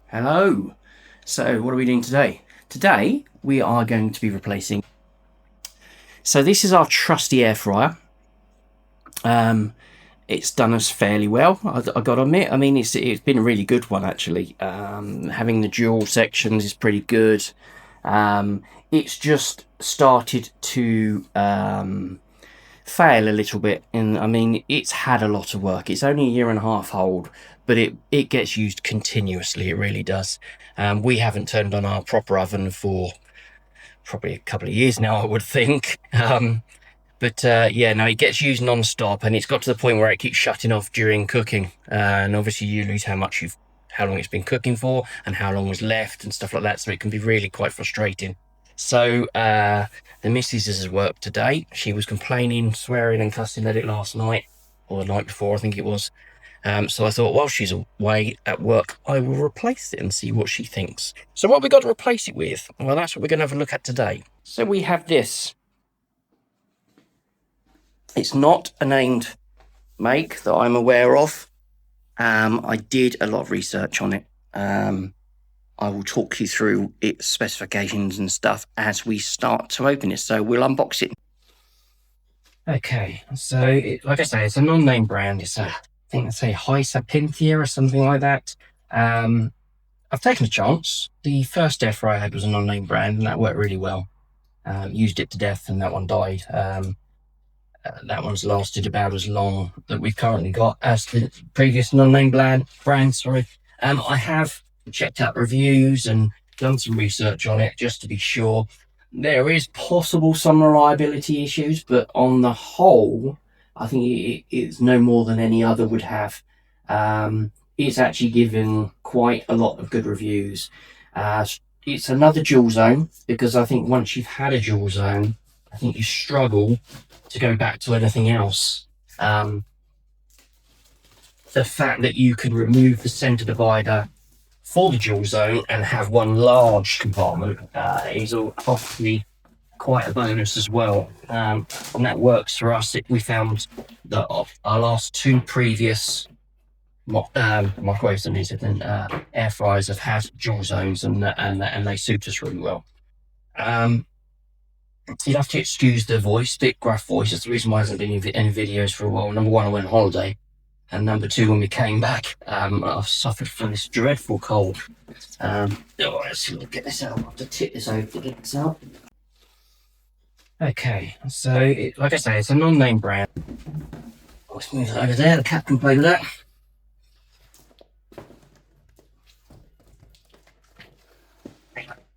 Hello. So what are we doing today? Today we are going to be replacing. So this is our trusty air fryer. It's done us fairly well. I got to admit. I mean, it's been a really good one actually. Having the dual sections is pretty good. It's just started to fail a little bit, and I mean, it's had a lot of work. It's only a year and a half old, but it gets used continuously. It really does. We haven't turned on our proper oven for probably a couple of years now, I would think. But yeah, no, it gets used non-stop, and it's got to the point where it keeps shutting off during cooking. And obviously, you lose how long it's been cooking for, and how long was left, and stuff like that. So it can be really quite frustrating. So the missus has worked today. She was complaining, swearing, and cussing at it last night, or the night before, I think it was. So I thought, while she's away at work, I will replace it and see what she thinks. So what have we got to replace it with? Well, that's what we're going to have a look at today. So we have this. It's not a named make that I'm aware of. I did a lot of research on it. I will talk you through its specifications and stuff as we start to open it. So we'll unbox it. Okay, so like I say, it's a non-name brand. I think it's a HYSapientia or something like that. I've taken a chance. The first air fryer I had was a non-name brand, and that worked really well. Used it to death, and that one died. That one's lasted about as long that we've currently got as the previous non-name brand. Sorry. I have checked out reviews and done some research on it just to be sure. There is possible some reliability issues, but on the whole, I think it's no more than any other would have. It's actually given quite a lot of good reviews. It's another dual zone, because I think once you've had a dual zone, I think you struggle to go back to anything else. The fact that you can remove the center divider for the dual zone and have one large compartment is obviously quite a bonus as well. And that works for us. We found that our last two previous microwaves and air fryers have had dual zones, and they suit us really well. You'd have to excuse the voice, bit gruff voice. That's the reason why there hasn't been any videos for a while. Number one, I went on holiday. And number two, when we came back, I've suffered from this dreadful cold. Let's see, we'll get this out. I'll have to tip this over to get this out. Okay, so like I say, it's a non-name brand. Let's move that over there. The cat can play with that.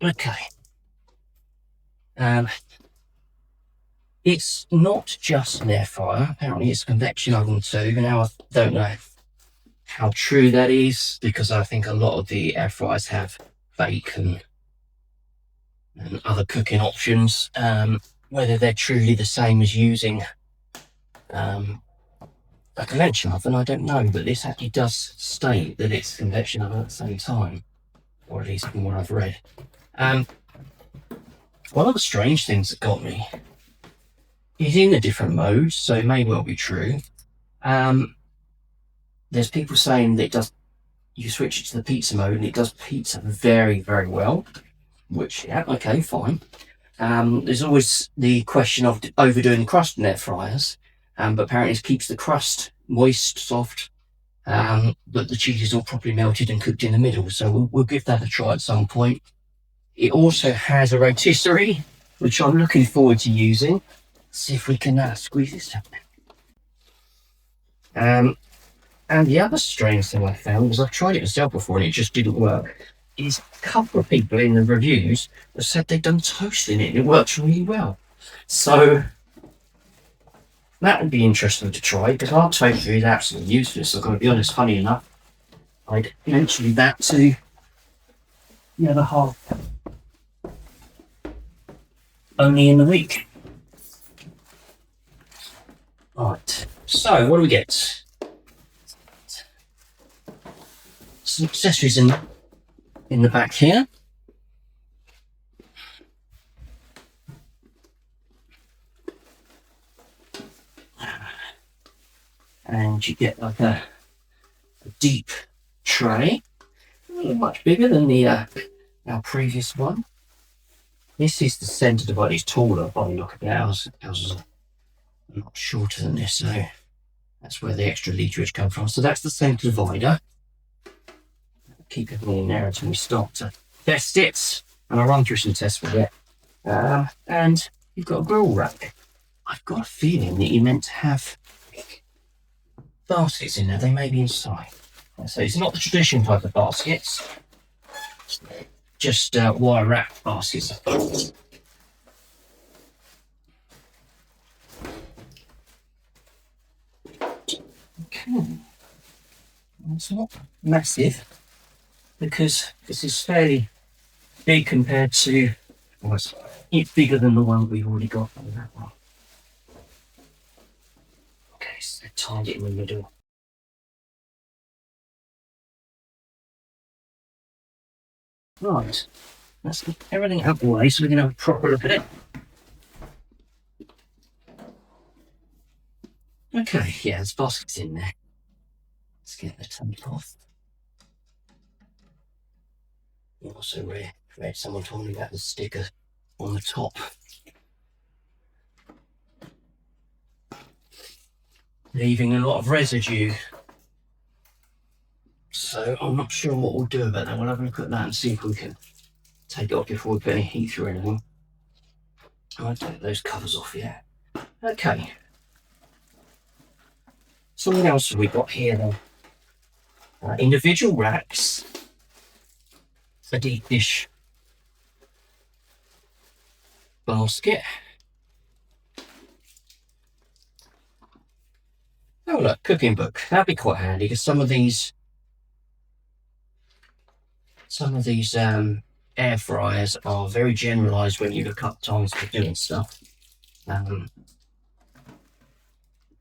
Okay. It's not just an air fryer. Apparently it's a convection oven too. Now, I don't know how true that is, because I think a lot of the air fryers have bake and other cooking options. Whether they're truly the same as using a convection oven, I don't know. But this actually does state that it's a convection oven at the same time, or at least from what I've read. One of the strange things that got me is in the different modes, so it may well be true. There's people saying that you switch it to the pizza mode and it does pizza very, very well, which, yeah, okay, fine. There's always the question of overdoing the crust in air fryers, but apparently it keeps the crust moist, soft, but the cheese is all properly melted and cooked in the middle, so we'll give that a try at some point. It also has a rotisserie, which I'm looking forward to using. See if we can squeeze this out. And the other strange thing I found was I've tried it myself before and it just didn't work. Is a couple of people in the reviews have said they've done toast in it and it works really well. So that would be interesting to try, because our toaster is absolutely useless. I've got to be honest. Funny enough, I'd mentioned that to the other half only in the week. Right, so what do we get? Some accessories in the back here. And you get like a deep tray. much bigger than the our previous one. This is the centre divider. It's taller by the look of it. Ours is a lot shorter than this, so that's where the extra literage comes from. So that's the centre divider. Keep it in there until we start to test it, and I'll run through some tests with it. And you've got a grill rack. I've got a feeling that you're meant to have baskets in there. They may be inside. So it's not the traditional type of baskets, just wire wrap baskets. Okay, it's not massive because this is fairly big compared to, well, it's bigger than the one we've already got on that one. Okay, so they're tied it in the middle. Right, let's get everything out of the way so we can have a proper look at it. Okay, yeah, there's baskets in there. Let's get the tape off. I also read someone told me about the sticker on the top. Leaving a lot of residue. So I'm not sure what we'll do about that. We'll have a look at that and see if we can take it off before we put any heat through anything. I won't take those covers off yet. Okay. Something else we got here then. Individual racks. A deep dish basket. Oh look, cooking book. That'd be quite handy because some of these air fryers are very generalised when you look up times for doing stuff.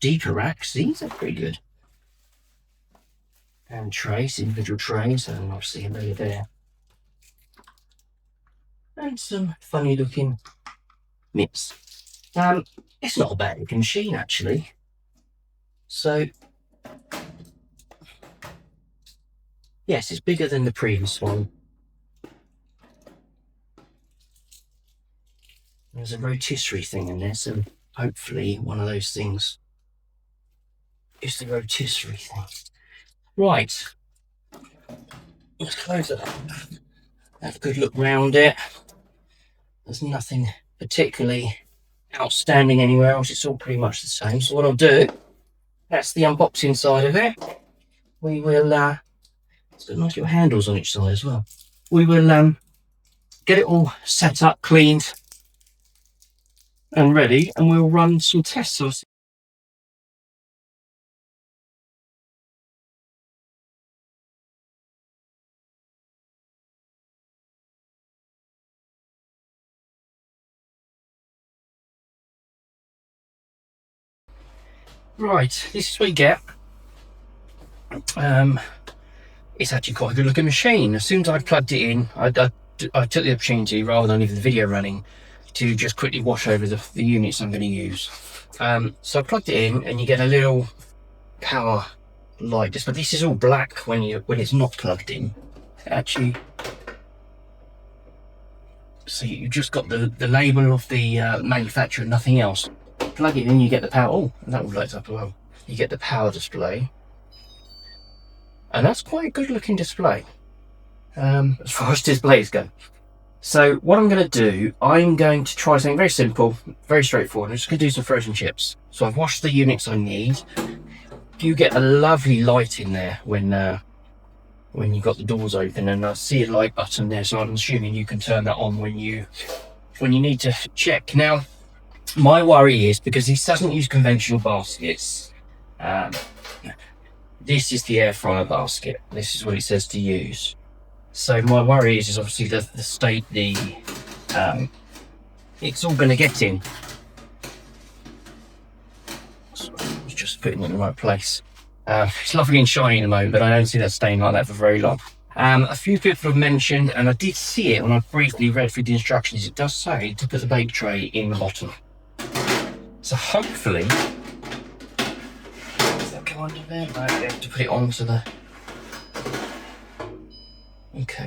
Deeper racks, these are pretty good. And trays, individual trays, and obviously a load there. And some funny looking mitts. It's not a bad looking machine actually. So yes, it's bigger than the previous one. There's a rotisserie thing in there, so hopefully one of those things is the rotisserie thing. Right, let's close it up. Have a good look round it. There's nothing particularly outstanding anywhere else. It's all pretty much the same. So what I'll do, that's the unboxing side of it. We will, it's got nice little handles on each side as well. We will get it all set up, cleaned and ready, and we'll run some tests. Right, this is what you get. It's actually quite a good looking machine. As soon as I plugged it in, I took the opportunity, rather than leave the video running, to just quickly wash over the units I'm going to use. So I plugged it in, and you get a little power light. But this is all black when it's not plugged in. Actually, so you've just got the label of the manufacturer, nothing else. Plug it in, you get the power. Oh, that will light up as well. You get the power display, and that's quite a good looking display as far as displays go. So what I'm going to do, I'm going to try something very simple, very straightforward. I'm just going to do some frozen chips. So I've washed the units I need. You get a lovely light in there when you've got the doors open, and I see a light button there, so I'm assuming you can turn that on when you need to check. Now, my worry is, because this doesn't use conventional baskets, this is the air fryer basket. This is what it says to use. So my worry is obviously the state it's all going to get in. So I was just putting it in the right place. It's lovely and shiny at the moment, but I don't see that staying like that for very long. A few people have mentioned, and I did see it when I briefly read through the instructions, it does say to put the bake tray in the bottom. So hopefully, does that come under there? Right, you have to put it onto the, Okay.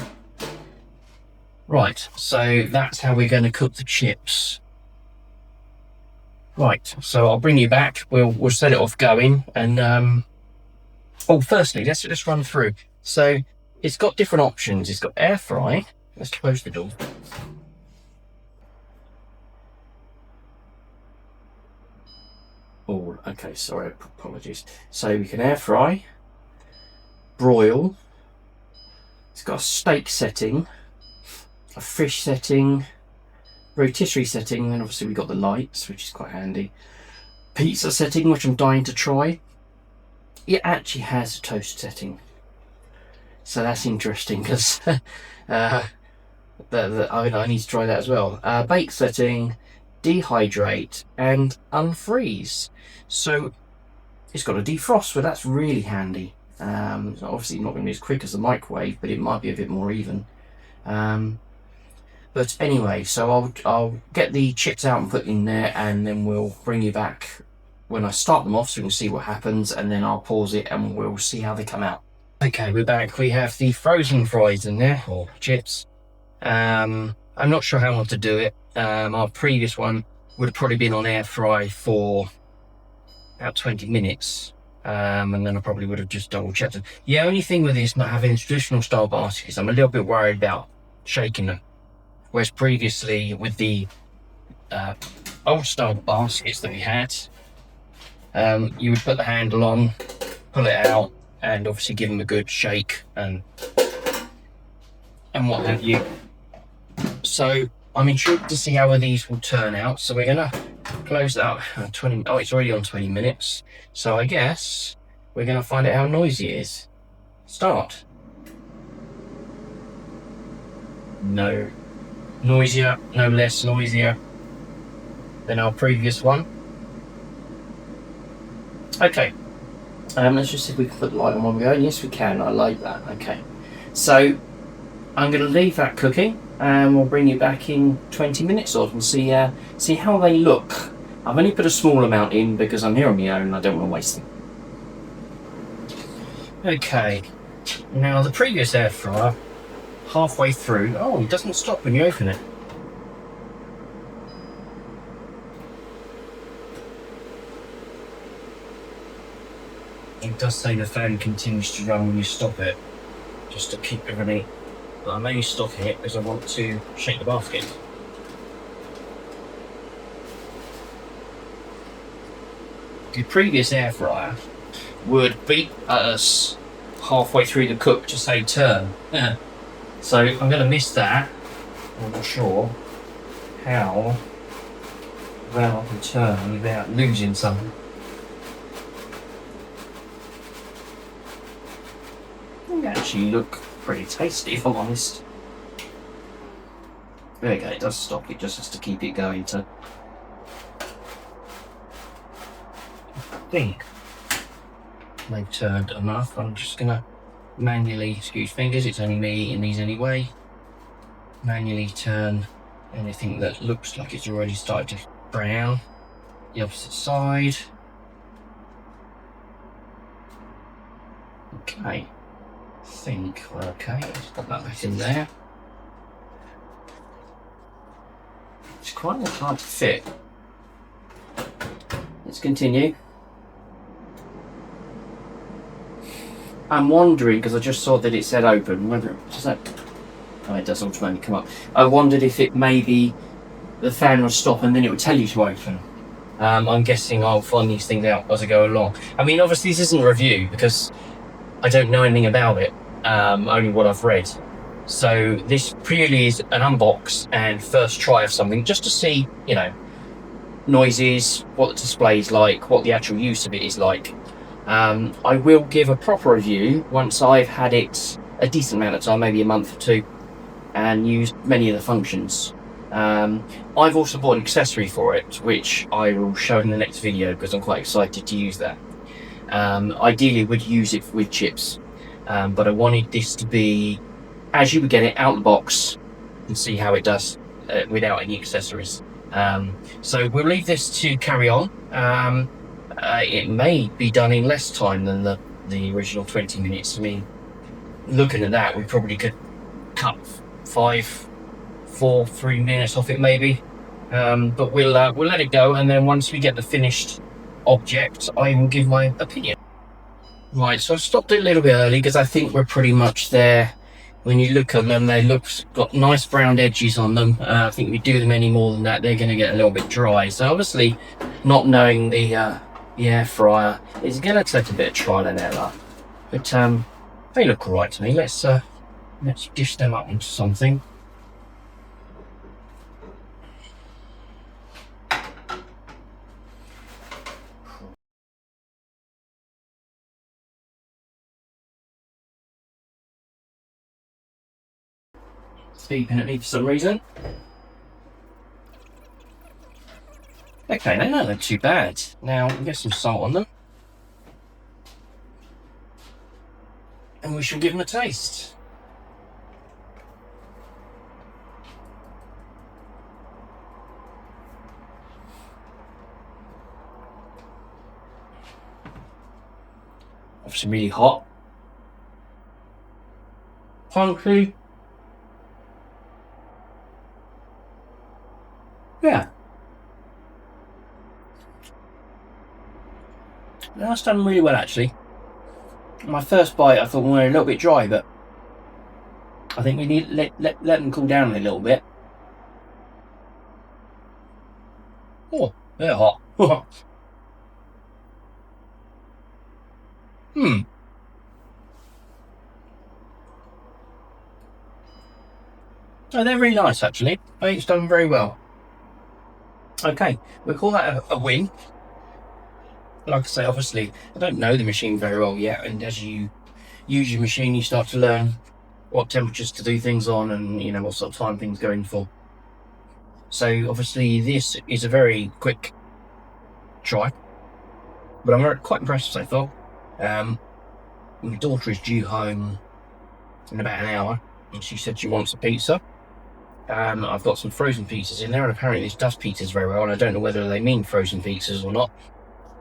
Right, so that's how we're going to cook the chips. Right, so I'll bring you back. We'll set it off going, and oh, firstly, let's run through. So it's got different options. It's got air fry. Let's close the door. Oh, okay, sorry, apologies. So we can air fry, broil. It's got a steak setting, a fish setting, rotisserie setting, and then obviously we've got the lights, which is quite handy. Pizza setting, which I'm dying to try. It actually has a toast setting, so that's interesting because I need to try that as well. Bake setting, dehydrate, and unfreeze. So it's got a defrost, so that's really handy. So obviously not going to be as quick as the microwave, but it might be a bit more even. But anyway, so I'll get the chips out and put in there, and then we'll bring you back when I start them off so we can see what happens, and then I'll pause it and we'll see how they come out. Okay, we're back. We have the frozen fries in there, or chips. I'm not sure how I want to do it. Our previous one would have probably been on air fry for about 20 minutes. And then I probably would have just double checked it. The only thing with this not having traditional style baskets, I'm a little bit worried about shaking them. Whereas previously with the old style baskets that we had, you would put the handle on, pull it out, and obviously give them a good shake and what have you. So I'm intrigued to see how these will turn out. So we're gonna close that up. 20. Oh, it's already on 20 minutes. So I guess we're gonna find out how noisy it is. Start. No noisier, no less noisier than our previous one. Okay. Let's just see if we can put the light on while we're going. Yes, we can. I like that. Okay. So I'm going to leave that cooking, and we'll bring you back in 20 minutes or we'll see how they look. I've only put a small amount in because I'm here on my own and I don't want to waste them. Okay. Now the previous air fryer, halfway through. Oh, it doesn't stop when you open it. It does say the fan continues to run when you stop it, just to keep everything. But I'm only stopping it because I want to shake the basket. The previous air fryer would beep at us halfway through the cook to say turn. Yeah. So I'm going to miss that. I'm not sure how well I can turn without losing something. They actually look pretty tasty, if I'm honest. There we go, it does stop, it just has to keep it going to. I think they've turned enough. I'm just gonna manually, excuse fingers, it's only me eating these anyway, manually turn anything that looks like it's already started to brown. The opposite side. Okay. I think we're okay. Let's put that back in there. It's quite hard to fit. Let's continue. I'm wondering, because I just saw that it said open, whether does that. Oh, it does automatically come up. I wondered if it maybe the fan would stop and then it would tell you to open. I'm guessing I'll find these things out as I go along. I mean, obviously this isn't a review because I don't know anything about it, only what I've read. So this purely is an unbox and first try of something, just to see, you know, noises, what the display is like, what the actual use of it is like. I will give a proper review once I've had it a decent amount of time, maybe a month or two, and used many of the functions. I've also bought an accessory for it, which I will show in the next video because I'm quite excited to use that. Ideally would use it with chips, but I wanted this to be as you would get it out the box and see how it does without any accessories. So we'll leave this to carry on. It may be done in less time than the original 20 minutes. I mean, looking at that, we probably could cut 3 minutes off it maybe, but we'll let it go, and then once we get the finished object, I will give my opinion. Right, so I stopped it a little bit early because I think we're pretty much there. When you look at them, they got nice brown edges on them. I think if we do them any more than that, they're going to get a little bit dry. So obviously, not knowing the air fryer is going to take a bit of trial and error. But they look all right to me. Let's dish them up into something. It's beeping at me for some reason. Okay, they don't look too bad. Now, we'll get some salt on them. And we shall give them a taste. Obviously really hot. Funky. Yeah. That's done really well actually. My first bite I thought we were a little bit dry, but I think we need to let them cool down a little bit. Oh, they're hot. Oh, they're really nice actually. I think it's done very well. Okay, we'll call that a win. Like I say, obviously, I don't know the machine very well yet, and as you use your machine, you start to learn what temperatures to do things on, and you know what sort of time things go in for. So obviously, this is a very quick try, but I'm quite impressed so far. My daughter is due home in about an hour, and she said she wants a pizza. I've got some frozen pizzas in there, and apparently this does pizzas very well, and I don't know whether they mean frozen pizzas or not,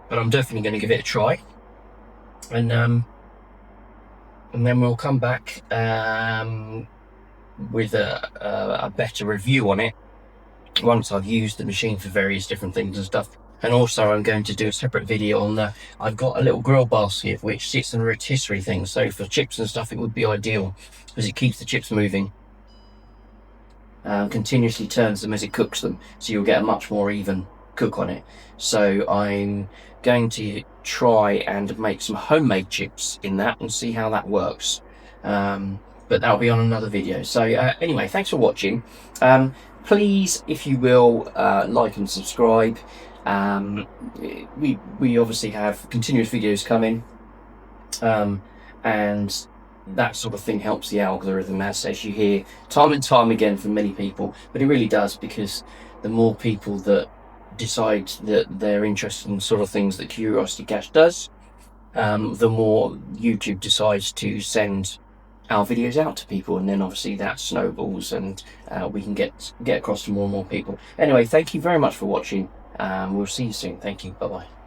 but I'm definitely going to give it a try. And then we'll come back with a better review on it once I've used the machine for various different things and stuff. And also I'm going to do a separate video on I've got a little grill basket which sits in a rotisserie thing, so for chips and stuff it would be ideal because it keeps the chips moving. Continuously turns them as it cooks them, so you'll get a much more even cook on it. So I'm going to try and make some homemade chips in that and see how that works, but that'll be on another video. So anyway, thanks for watching. Please, if you will, like and subscribe. We obviously have continuous videos coming, and that sort of thing helps the algorithm, as you hear time and time again from many people. But it really does, because the more people that decide that they're interested in the sort of things that Curiosity Cache does, the more YouTube decides to send our videos out to people, and then obviously that snowballs, and we can get across to more and more people. Anyway, thank you very much for watching. We'll see you soon. Thank you. Bye bye.